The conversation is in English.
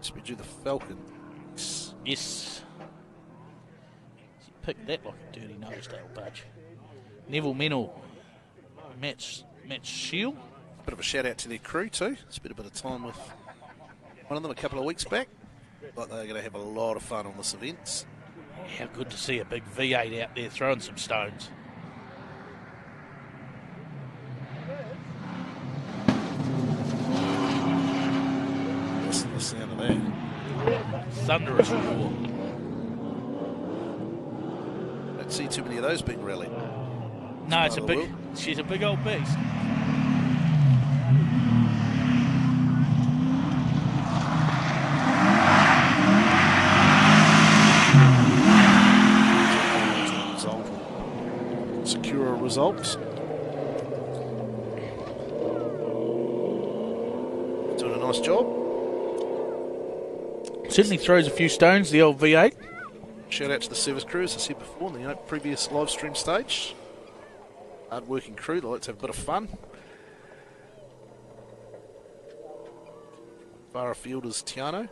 Should we do the Falcon? Yes. He picked that like a dirty Nosedale budge. Neville Mennell, Matt Shield. Bit of a shout out to their crew too. Spent a bit of time with one of them a couple of weeks back. Like they're going to have a lot of fun on this event. How good to see a big V8 out there throwing some stones. Listen to the sound of that. Thunderous roar. Don't see too many of those big rally. No, it's a big. She's a big old beast. Secure a result. Doing a nice job. Certainly throws a few stones, the old V8. Shout out to the service crew, as I said before, in the previous live stream stage. Hard working crew, they like to have a bit of fun. Far afield is Tiano.